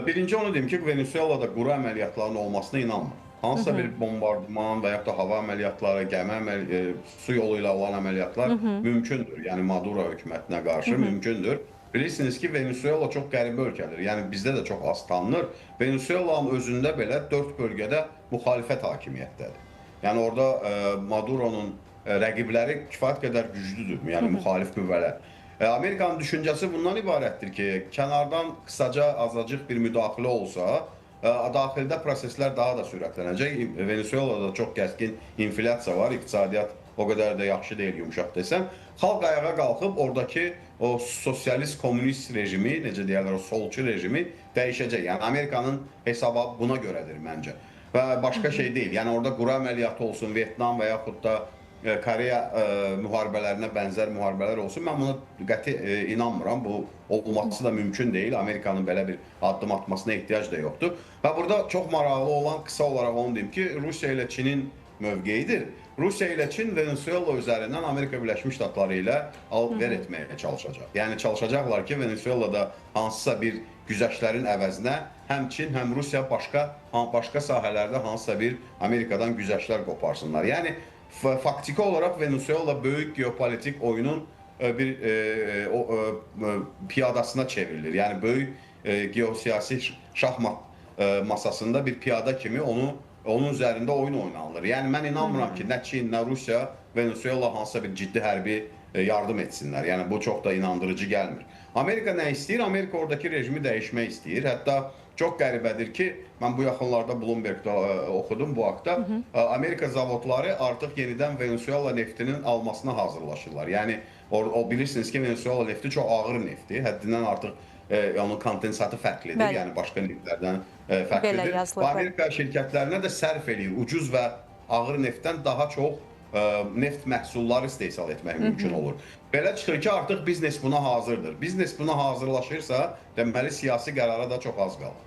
Birinci onu deyim ki, Venezuelada quru əməliyyatlarının olmasına inanmır. Hansısa bir bombardıman və yaxud da hava əməliyyatları, su yolu ilə olan əməliyyatlar mümkündür. Yəni Maduro hökumətinə qarşı mümkündür. Bilirsiniz ki, Venezuela çox qəribə ölkədir. Yəni bizdə də çox az tanınır. Venezuelanın özündə belə 4 bölgədə müxalifət hakimiyyətdədir. Yəni orada Maduronun rəqibləri kifayət qədər güclüdür, yəni müxalif qüvvələr. Amerikanın düşüncəsi bundan ibarətdir ki, kənardan qısaca, azacıq bir müdaxilə olsa, daxildə proseslər daha da sürətlənəcək. Venezuelada çox kəskin inflyasiya var, iqtisadiyyat o qədər də yaxşı deyil, yumuşaq desəm. Xalq ayağa qalxıb oradakı o sosialist, kommunist rejimi, necə deyərlər, o solçu rejimi dəyişəcək. Yəni Amerikanın hesabı buna görədir məncə. Və başqa şey deyil. Yəni orada quru əməliyyatı olsun, Vyetnam və yaxud da Koreya müharibələrinə bənzər müharibələr olsun. Mən buna qəti inanmıram. Bu olması da mümkün deyil. Amerikanın belə bir addım atmasına ehtiyac da yoxdur. Və burada çox maraqlı olan qısa olaraq onu deyim ki, Rusiya ilə Çinin mövqeyidir. Rusiya ilə Çin Venezuela üzərindən Amerika Birləşmiş Ştatları ilə alıb-ver etməyə çalışacaq. Yəni çalışacaqlar ki, Venezuelada hansısa bir güzəştlərin əvəzinə həm Çin, həm Rusiya başqa sahələrdə hansısa bir Amerikadan güzəşlər qoparsınlar. Yəni faktiki olarak Venezuela böyük geopolitik oyunun bir piyadasına çevrilir. Yani böyük geosiyasi şahmat masasında bir piyada kimi onun üzərində oyun oynanılır. Yəni mən inanmıram ki, nə Çin, nə Rusiya Venezuela hansısa bir ciddi hərbi yardım etsinlər. Yəni bu çox da inandırıcı gəlmir. Amerika nə istəyir? Amerika oradakı rejimi dəyişmək istəyir. Hətta çox qəribədir ki, mən bu yaxınlarda Bloomberg'da oxudum bu haqda. Amerika zavodları artıq yenidən Venezuela neftinin almasına hazırlaşırlar. Yəni bilirsiniz ki, Venezuela nefti çox ağır neftdir. Həddindən artıq onun kondensatı fərqlidir. Yəni başqa neftlərdən fərqlidir. Amerika şirkətlərinə də sərf eləyir. Ucuz və ağır neftdən daha çox neft məhsulları istehsal etmək mümkün olur. Belə çıxır ki, artıq biznes buna hazırdır. Biznes buna hazırlaşırsa, deməli siyasi qərara da çox az qalır.